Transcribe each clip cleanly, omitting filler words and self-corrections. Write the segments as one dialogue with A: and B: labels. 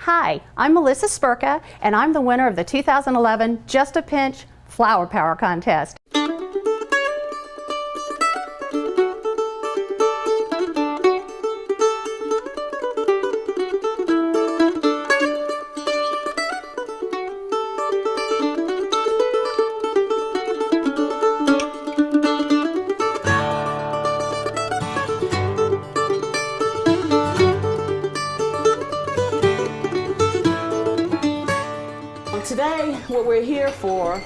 A: Hi, I'm Melissa Sperka, and I'm the winner of the 2011 Just a Pinch Flower Power Contest.
B: Today, what we're here for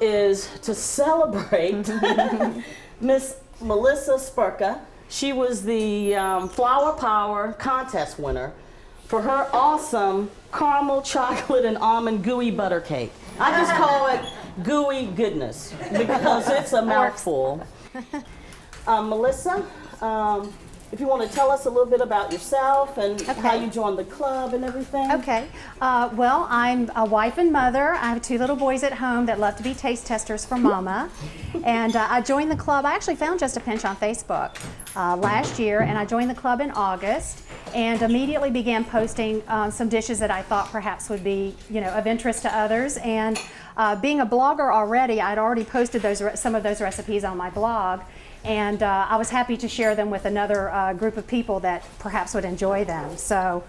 B: is to celebrate Miss Melissa Sperka. She was the Flower Power Contest winner for her awesome caramel, chocolate, and almond gooey butter cake. I just call it gooey goodness because it's a mouthful. Melissa, if you want to tell us a little bit about yourself and how you joined the club and everything.
A: Okay. Well, I'm a wife and mother. I have 2 little boys at home that love to be taste testers for Mama. And I joined the club. I actually found Just a Pinch on Facebook last year, and I joined the club in August and immediately began posting some dishes that I thought perhaps would be, of interest to others. And being a blogger already, I'd already posted some of those recipes on my blog. And I was happy to share them with another group of people that perhaps would enjoy them. So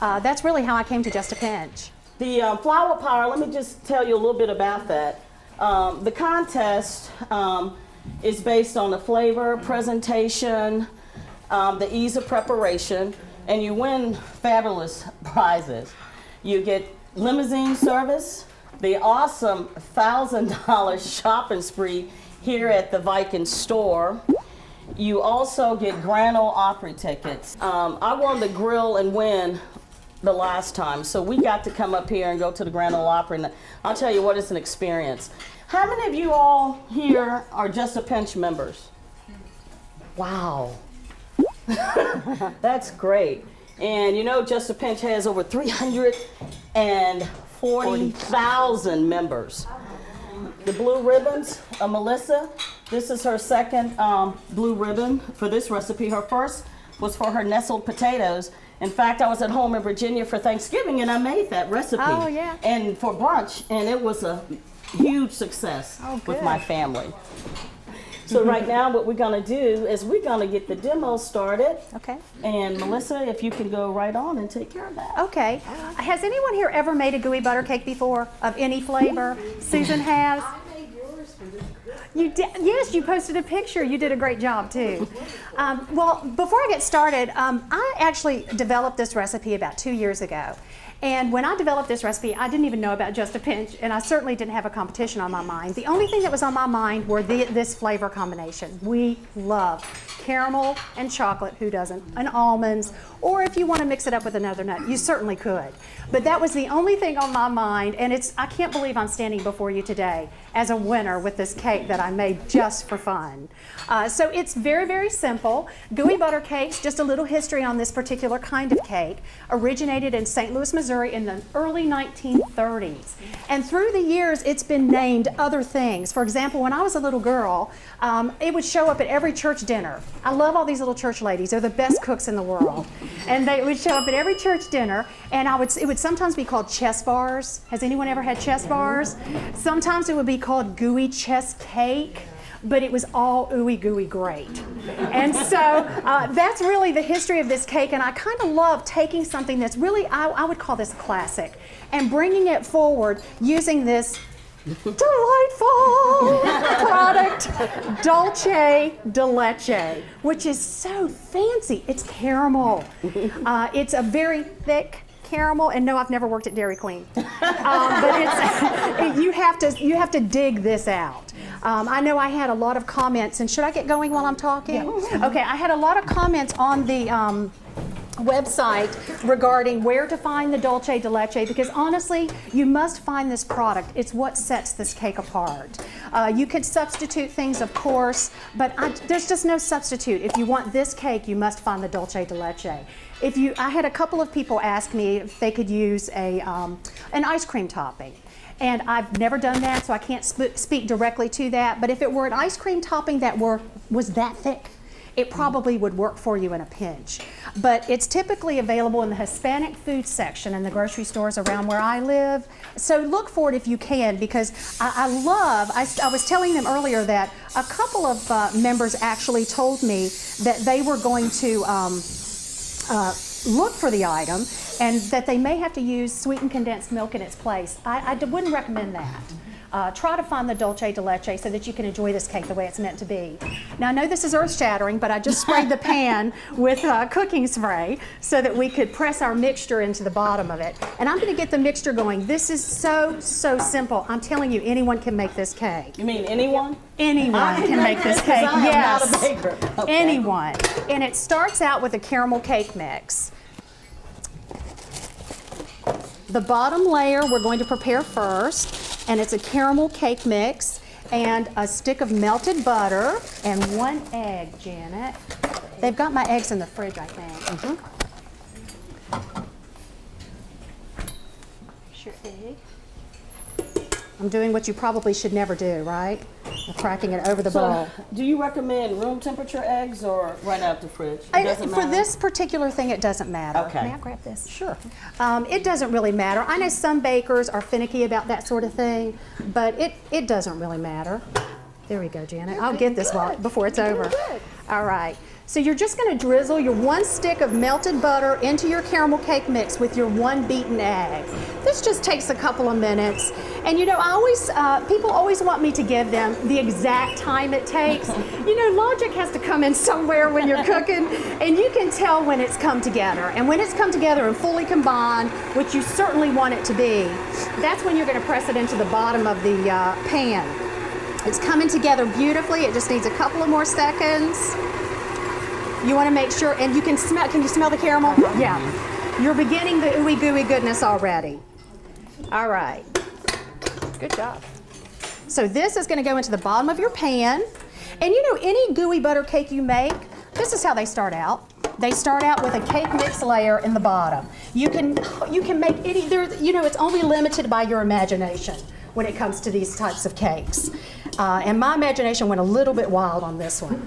A: that's really how I came to Just a Pinch.
B: The Flower Power, let me just tell you a little bit about that. The contest is based on the flavor, presentation, the ease of preparation, and you win fabulous prizes. You get limousine service, the awesome $1,000 shopping spree here at the Viking store. You also get Grand Ole Opry tickets. I won the grill and win the last time, so we got to come up here and go to the Grand Ole Opry, and I'll tell you what, it's an experience. How many of you all here are Just a Pinch members? Wow. That's great. And Just a Pinch has over 340,000 members. The blue ribbons, Melissa, this is her second blue ribbon for this recipe. Her first was for her nestled potatoes. In fact, I was at home in Virginia for Thanksgiving and I made that recipe.
A: Oh, yeah.
B: And for brunch, and it was a huge success with my family. So right now what we're gonna do is we're gonna get the demo started.
A: Okay.
B: And Melissa, if you can go right on and take care of that.
A: Okay. Has anyone here ever made a gooey butter cake before of any flavor? Susan has.
C: I made yours for this Christmas.
A: You did? Yes, you posted a picture. You did a great job too. Well, before I get started, I actually developed this recipe about 2 years ago. And when I developed this recipe, I didn't even know about Just a Pinch, and I certainly didn't have a competition on my mind. The only thing that was on my mind were this flavor combination. We love caramel and chocolate, who doesn't, and almonds, or if you want to mix it up with another nut, you certainly could. But that was the only thing on my mind, and I can't believe I'm standing before you today as a winner with this cake that I made just for fun. So it's very, very simple. Gooey butter cakes, just a little history on this particular kind of cake, originated in St. Louis, Missouri in the early 1930s. And through the years, it's been named other things. For example, when I was a little girl, it would show up at every church dinner. I love all these little church ladies. They're the best cooks in the world. And they would show up at every church dinner, and it would sometimes be called chess bars. Has anyone ever had chess bars? Sometimes it would be called gooey chess cake, but it was all ooey gooey great. And so that's really the history of this cake, and I kind of love taking something that's really, I would call this a classic, and bringing it forward using this delightful product, Dolce de Leche, which is so fancy. It's caramel. It's a very thick caramel, and no, I've never worked at Dairy Queen, but you have to dig this out. I know I had a lot of comments, and should I get going while I'm talking? Yeah. Okay, I had a lot of comments on the website regarding where to find the Dolce de Leche, because honestly, you must find this product. It's what sets this cake apart. You could substitute things, of course, but there's just no substitute. If you want this cake, you must find the Dolce de Leche. I had a couple of people ask me if they could use an ice cream topping. And I've never done that, so I can't speak directly to that. But if it were an ice cream topping that was that thick, it probably would work for you in a pinch. But it's typically available in the Hispanic food section in the grocery stores around where I live. So look for it if you can, because I was telling them earlier that a couple of members actually told me that they were going to look for the item and that they may have to use sweetened condensed milk in its place. I wouldn't recommend that. Try to find the dulce de leche so that you can enjoy this cake the way it's meant to be. Now I know this is earth-shattering, but I just sprayed the pan with cooking spray so that we could press our mixture into the bottom of it. And I'm going to get the mixture going. This is so simple. I'm telling you, anyone can make this cake.
B: You mean anyone?
A: Anyone can make this cake,
B: I am
A: yes.
B: not a baker. Okay.
A: Anyone. And it starts out with a caramel cake mix. The bottom layer we're going to prepare first, and it's a caramel cake mix and a stick of melted butter and 1 egg, Janet. They've got my eggs in the fridge, I think. Here's your egg. I'm doing what you probably should never do, right? I'm cracking it over the bowl.
B: Do you recommend room temperature eggs or right out the fridge? It doesn't matter?
A: For this particular thing, it doesn't matter.
B: Okay.
A: May I grab this?
B: Sure.
A: It doesn't really matter. I know some bakers are finicky about that sort of thing, but it doesn't really matter. There we go, Janet. I'll get this before it's over. All right. So you're just going to drizzle your 1 stick of melted butter into your caramel cake mix with your 1 beaten egg. This just takes a couple of minutes. And you know, people always want me to give them the exact time it takes. You know, logic has to come in somewhere when you're cooking, and you can tell when it's come together. And when it's come together and fully combined, which you certainly want it to be, that's when you're going to press it into the bottom of the pan. It's coming together beautifully. It just needs a couple of more seconds. You want to make sure, and you can you smell the caramel? Yeah. You're beginning the ooey gooey goodness already. All right. Good job. So this is going to go into the bottom of your pan. And you know, any gooey butter cake you make, this is how they start out. They start out with a cake mix layer in the bottom. You can make any, you know, it's only limited by your imagination when it comes to these types of cakes. And my imagination went a little bit wild on this one.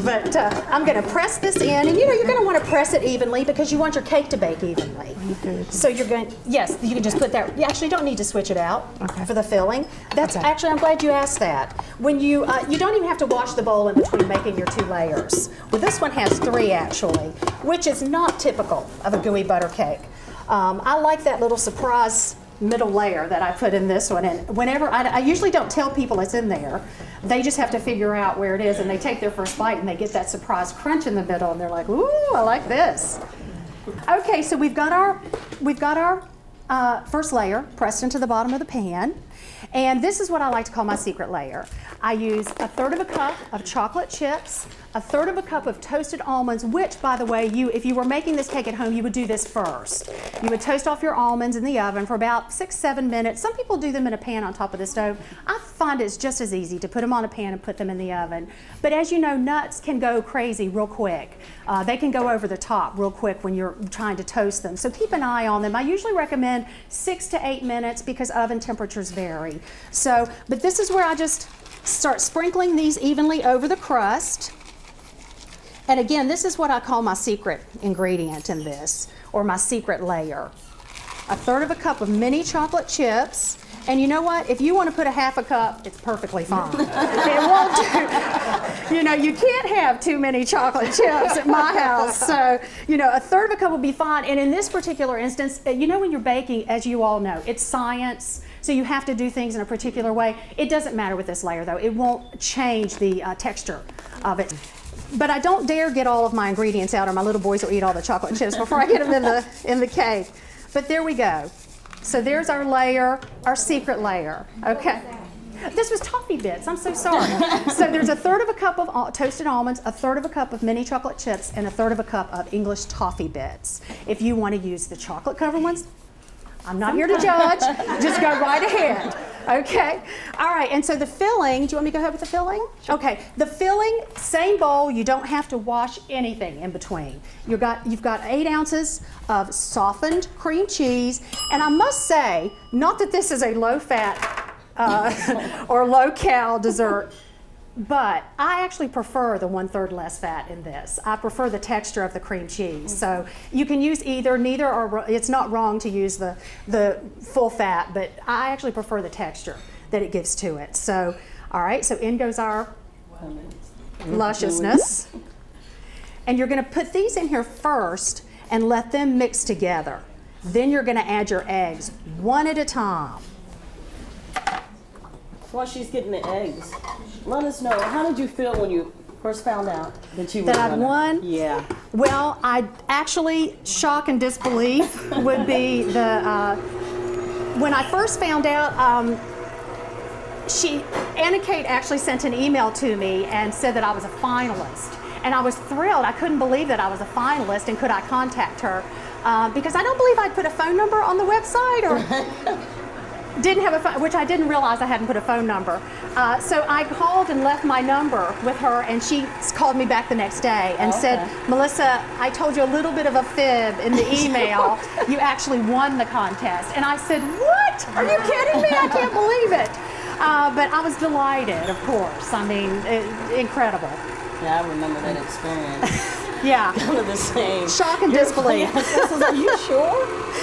A: But I'm going to press this in, and you know, you're going to want to press it evenly because you want your cake to bake evenly. So you're going, yes, you can just put that, you actually don't need to switch it out for the filling. That's actually, I'm glad you asked that. When you don't even have to wash the bowl in between making your 2 layers. Well, this one has 3 actually, which is not typical of a gooey butter cake. I like that little surprise middle layer that I put in this one, and whenever I usually don't tell people it's in there, they just have to figure out where it is, and they take their first bite and they get that surprise crunch in the middle, and they're like, ooh, I like this. Okay, so we've got our first layer pressed into the bottom of the pan, and this is what I like to call my secret layer. I use 1/3 cup of chocolate chips, 1/3 cup of toasted almonds, which, by the way, if you were making this cake at home, you would do this first. You would toast off your almonds in the oven for about 6-7 minutes. Some people do them in a pan on top of the stove. I find it's just as easy to put them on a pan and put them in the oven. But as you know, nuts can go crazy real quick. They can go over the top real quick when you're trying to toast them. So keep an eye on them. I usually recommend 6 to 8 minutes because oven temperatures vary. So, but this is where I just start sprinkling these evenly over the crust. And again, this is what I call my secret ingredient in this, or my secret layer. 1/3 cup of mini chocolate chips. And you know what? If you want to put 1/2 cup, it's perfectly fine. It won't do. You know, you can't have too many chocolate chips at my house. So, you know, 1/3 cup would be fine. And in this particular instance, you know, when you're baking, as you all know, it's science. So you have to do things in a particular way. It doesn't matter with this layer, though. It won't change the texture of it. But I don't dare get all of my ingredients out, or my little boys will eat all the chocolate chips before I get them in the cake. But there we go. So there's our layer, our secret layer. Okay. This was toffee bits. I'm so sorry. So there's 1/3 cup of toasted almonds, 1/3 cup of mini chocolate chips, and 1/3 cup of English toffee bits. If you want to use the chocolate covered ones, I'm not here to judge. Just go right ahead. Okay. All right. And so the filling, do you want me to go ahead with the filling? Sure. Okay. The filling, same bowl. You don't have to wash anything in between. You've got 8 ounces of softened cream cheese. And I must say, not that this is a low-fat or low-cal dessert, But I actually prefer the 1/3 less fat in this. I prefer the texture of the cream cheese. So you can use either. Neither are. It's not wrong to use the full fat, but I actually prefer the texture that it gives to it. So, all right. So in goes our lusciousness, and you're going to put these in here first and let them mix together. Then you're going to add your eggs one at a time.
B: While she's getting the eggs, let us know, how did you feel when you first found out that you
A: That
B: were
A: I'd
B: winner?
A: won?
B: Yeah.
A: Well, I actually, shock and disbelief would be the, when I first found out, Anna Kate actually sent an email to me and said that I was a finalist. And I was thrilled. I couldn't believe that I was a finalist, and could I contact her? Because I don't believe I'd put a phone number on the website, or didn't have a phone, which I didn't realize I hadn't put a phone number. So I called and left my number with her, and she called me back the next day and said, Melissa, I told you a little bit of a fib in the email. You actually won the contest. And I said, what? Are you kidding me? I can't believe it. But I was delighted, of course. I mean, incredible.
B: Yeah, I remember that experience.
A: Yeah.
B: Kind of the same.
A: Shock and disbelief.
B: Are you sure?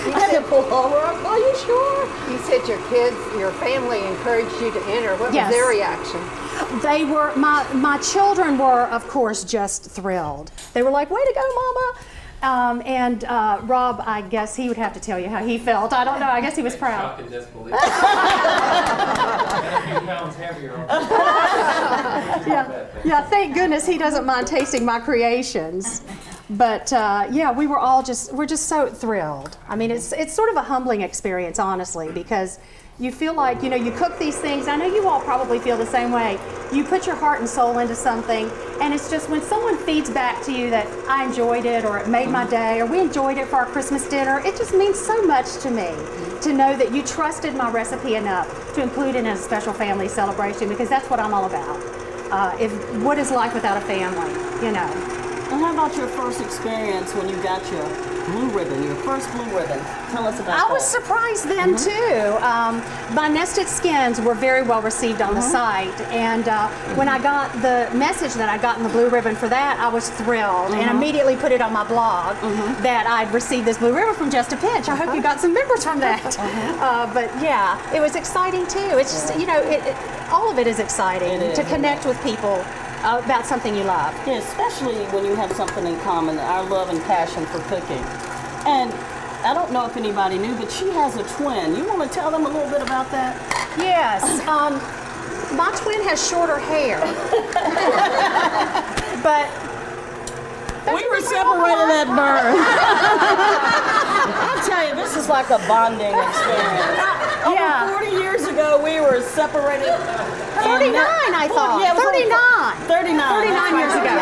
B: You had to pull over. Are you sure?
C: You said your kids, your family encouraged you to enter. What
A: Yes.
C: was their reaction?
A: They were, my children were, of course, just thrilled. They were like, way to go, Mama. And Rob, I guess he would have to tell you how he felt. I don't know. I guess he was proud.
D: Shock and disbelief. And a few pounds heavier.
A: Yeah, thank goodness he doesn't mind tasting my creations. But yeah, we're just so thrilled. I mean, it's sort of a humbling experience, honestly, because you feel like, you cook these things. I know you all probably feel the same way. You put your heart and soul into something, and it's just when someone feeds back to you that I enjoyed it, or it made my day, or we enjoyed it for our Christmas dinner, it just means so much to me to know that you trusted my recipe enough to include it in a special family celebration, because that's what I'm all about. What is life without a family,
B: And how about your first experience when you got your blue ribbon, your first blue ribbon? Tell us about that.
A: I was surprised then too. My nested skins were very well received on the site, and when I got the message that I'd gotten the blue ribbon for that, I was thrilled, and immediately put it on my blog that I'd received this blue ribbon from Just a Pinch. I hope you got some members from that. But yeah, it was exciting too. It's just, all of it is exciting to connect with people about something you love.
B: Yeah, especially when you have something in common, our love and passion for cooking. And I don't know if anybody knew, but she has a twin. You want to tell them a little bit about that?
A: Yes. My twin has shorter hair. But
B: We were separated at birth. I'll tell you, this is like a bonding experience.
A: yeah.
B: Over 40 years ago, we were separated.
A: 39, I thought.
B: Yeah, it was
A: 39.
B: 39
A: years ago.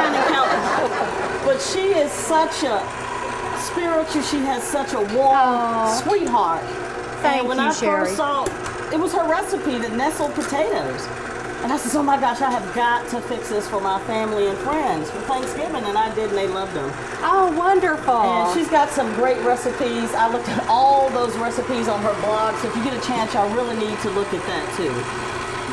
B: But she is such a spiritual, she has such a warm sweetheart.
A: Thank
B: and when
A: you,
B: I
A: Sherry.
B: first saw, it was her recipe, the nestled potatoes. And I said, oh my gosh, I have got to fix this for my family and friends for Thanksgiving. And I did, and they loved them.
A: Oh, wonderful.
B: And she's got some great recipes. I looked at all those recipes on her blog, so if you get a chance, y'all really need to look at that too.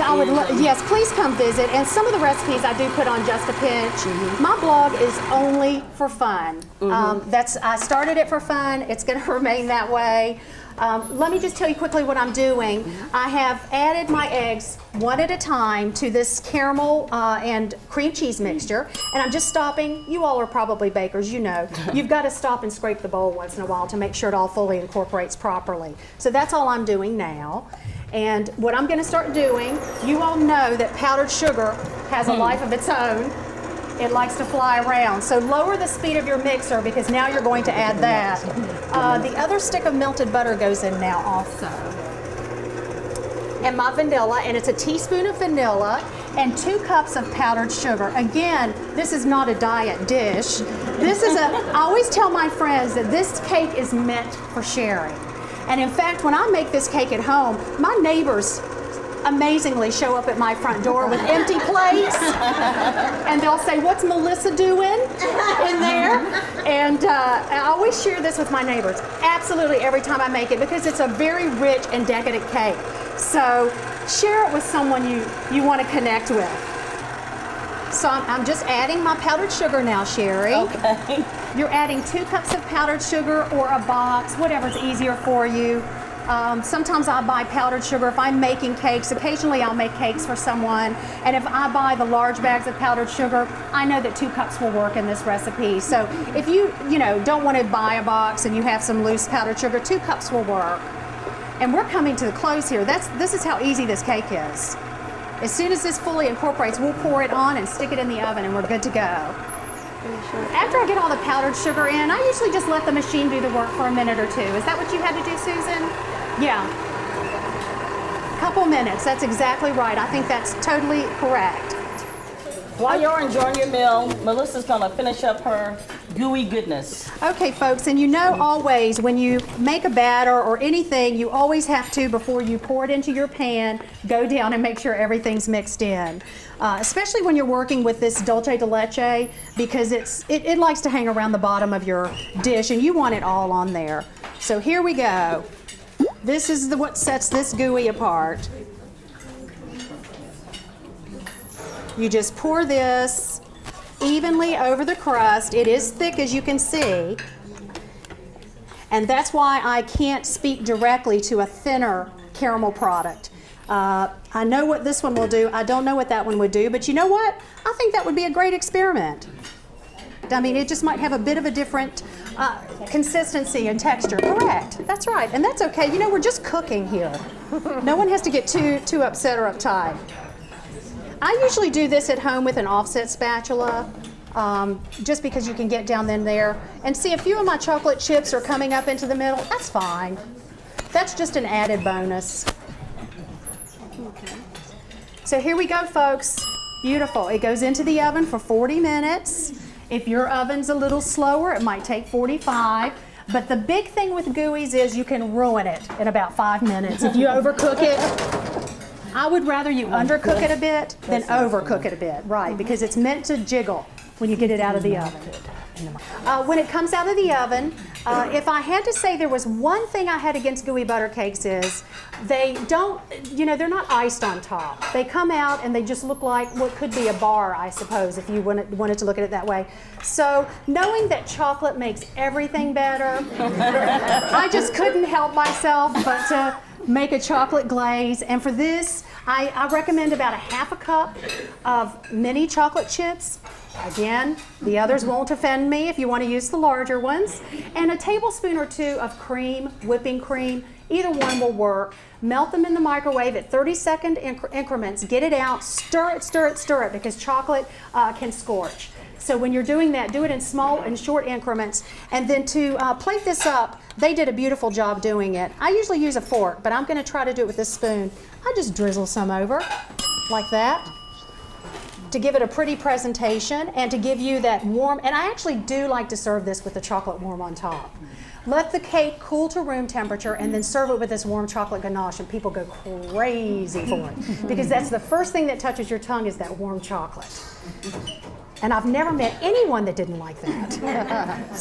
A: I would yes, please come visit. And some of the recipes I do put on Just a Pinch. My blog is only for fun. I started it for fun. It's going to remain that way. Let me just tell you quickly what I'm doing. I have added my eggs one at a time to this caramel and cream cheese mixture, and I'm just stopping. You all are probably bakers, You've got to stop and scrape the bowl once in a while to make sure it all fully incorporates properly. So that's all I'm doing now. And what I'm going to start doing, you all know that powdered sugar has a life of its own. It likes to fly around. So lower the speed of your mixer, because now you're going to add that. The other stick of melted butter goes in now also. And my vanilla, and it's a teaspoon of vanilla and 2 cups of powdered sugar. Again, this is not a diet dish. I always tell my friends that this cake is meant for sharing. And in fact, when I make this cake at home, my neighbors amazingly show up at my front door with empty plates, and they'll say, what's Melissa doing in there? And I always share this with my neighbors, absolutely every time I make it, because it's a very rich and decadent cake. So share it with someone you want to connect with. So I'm just adding my powdered sugar now, Sherry.
B: Okay.
A: You're adding 2 cups of powdered sugar or a box, whatever's easier for you. Sometimes I buy powdered sugar if I'm making cakes. Occasionally I'll make cakes for someone. And if I buy the large bags of powdered sugar, I know that 2 cups will work in this recipe. So if you don't want to buy a box and you have some loose powdered sugar, 2 cups will work. And we're coming to the close here. This is how easy this cake is. As soon as this fully incorporates, we'll pour it on and stick it in the oven and we're good to go. After I get all the powdered sugar in, I usually just let the machine do the work for a minute or 2. Is that what you had to do, Susan? Yeah. Couple minutes, that's exactly right. I think that's totally correct.
B: While you're enjoying your meal, Melissa's gonna finish up her gooey goodness.
A: Okay, folks, and you know always when you make a batter or anything, you always have to, before you pour it into your pan, go down and make sure everything's mixed in. Especially when you're working with this dulce de leche, because it likes to hang around the bottom of your dish and you want it all on there. So here we go. This is what sets this gooey apart. You just pour this evenly over the crust. It is thick, as you can see. And that's why I can't speak directly to a thinner caramel product. I know what this one will do. I don't know what that one would do, but you know what? I think that would be a great experiment. I mean, it just might have a bit of a different consistency and texture. Correct. That's right. And that's okay. You know, we're just cooking here. No one has to get too upset or uptight. I usually do this at home with an offset spatula, just because you can get down in there. And see, a few of my chocolate chips are coming up into the middle. That's fine. That's just an added bonus. Okay. So here we go, folks. Beautiful. It goes into the oven for 40 minutes. If your oven's a little slower, it might take 45. But the big thing with gooeys is you can ruin it in about 5 minutes. If you overcook it, I would rather you undercook it a bit than overcook it a bit, right? Because it's meant to jiggle when you get it out of the oven. When it comes out of the oven, if I had to say there was one thing I had against gooey butter cakes is they don't, they're not iced on top. They come out and they just look like what could be a bar, I suppose, if you wanted to look at it that way. So knowing that chocolate makes everything better, I just couldn't help myself but to make a chocolate glaze. And for this, I recommend about a half a cup of mini chocolate chips. Again, the others won't offend me if you want to use the larger ones. And a tablespoon or 2 of cream, whipping cream. Either one will work. Melt them in the microwave at 30-second increments. Get it out, stir it, stir it, stir it, because chocolate can scorch. So when you're doing that, do it in small and short increments. And then to plate this up, they did a beautiful job doing it. I usually use a fork, but I'm going to try to do it with this spoon. I just drizzle some over, like that, to give it a pretty presentation and to give you that warm, and I actually do like to serve this with the chocolate warm on top. Let the cake cool to room temperature and then serve it with this warm chocolate ganache, and people go crazy for it because that's the first thing that touches your tongue is that warm chocolate. And I've never met anyone that didn't like that.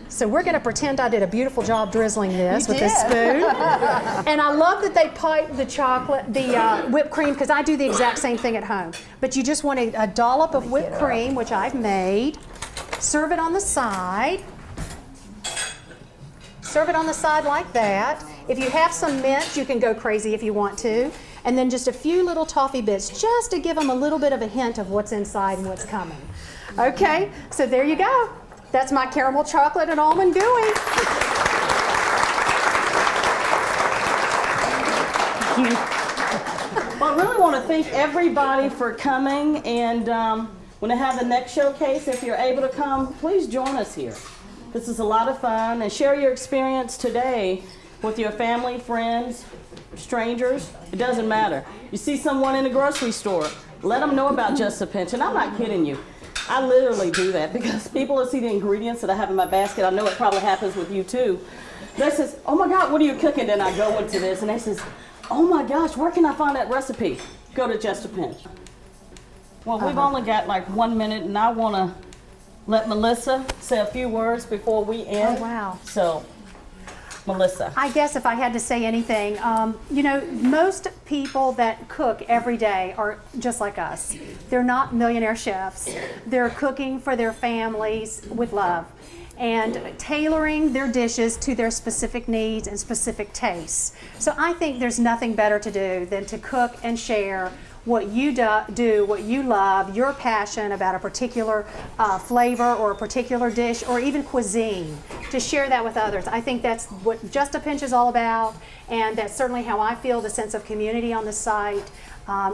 A: So we're going to pretend I did a beautiful job drizzling this with this spoon. And I love that they pipe the whipped cream, because I do the exact same thing at home. But you just want a dollop of whipped cream, which I've made. Serve it on the side. Serve it on the side like that. If you have some mint, you can go crazy if you want to. And then just a few little toffee bits, just to give them a little bit of a hint of what's inside and what's coming. Okay, so there you go. That's my caramel chocolate and almond gooey.
B: Well, I really want to thank everybody for coming, and when I have the next showcase, if you're able to come, please join us here. This is a lot of fun, and share your experience today with your family, friends, strangers. It doesn't matter. You see someone in the grocery store, let them know about Just a Pinch, and I'm not kidding you. I literally do that because people will see the ingredients that I have in my basket. I know it probably happens with you too. They says, oh my God, what are you cooking? Then I go into this and they says, oh my gosh, where can I find that recipe? Go to Just a Pinch. Well, we've only got like 1 minute, and I want to let Melissa say a few words before we end.
A: Oh, wow.
B: So. Melissa.
A: I guess if I had to say anything, you know, most people that cook every day are just like us. They're not millionaire chefs. They're cooking for their families with love and tailoring their dishes to their specific needs and specific tastes. So I think there's nothing better to do than to cook and share what you do, what you love, your passion about a particular flavor or a particular dish or even cuisine, to share that with others. I think that's what Just a Pinch is all about, and that's certainly how I feel the sense of community on the site.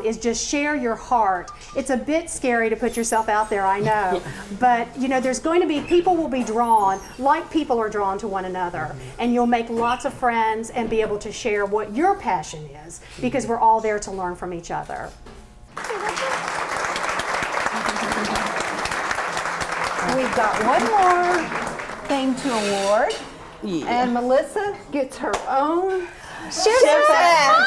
A: Is just share your heart. It's a bit scary to put yourself out there, I know, but you know, there's going to be, people will be drawn, like people are drawn to one another, and you'll make lots of friends and be able to share what your passion is, because we're all there to learn from each other.
C: We've got one more thing to award,
B: Yeah.
C: and Melissa gets her own
B: Chef
C: hat.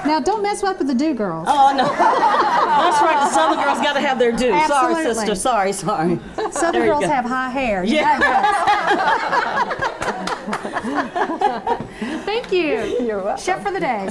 A: Now don't mess up with the Do Girls.
B: Oh, no. That's right. The Southern girls got to have their due. Sorry,
A: Absolutely.
B: sister. Sorry.
A: Southern
B: There you
A: girls
B: go.
A: have high hair.
B: Yeah.
A: Thank you.
C: You're welcome.
A: Chef for the day.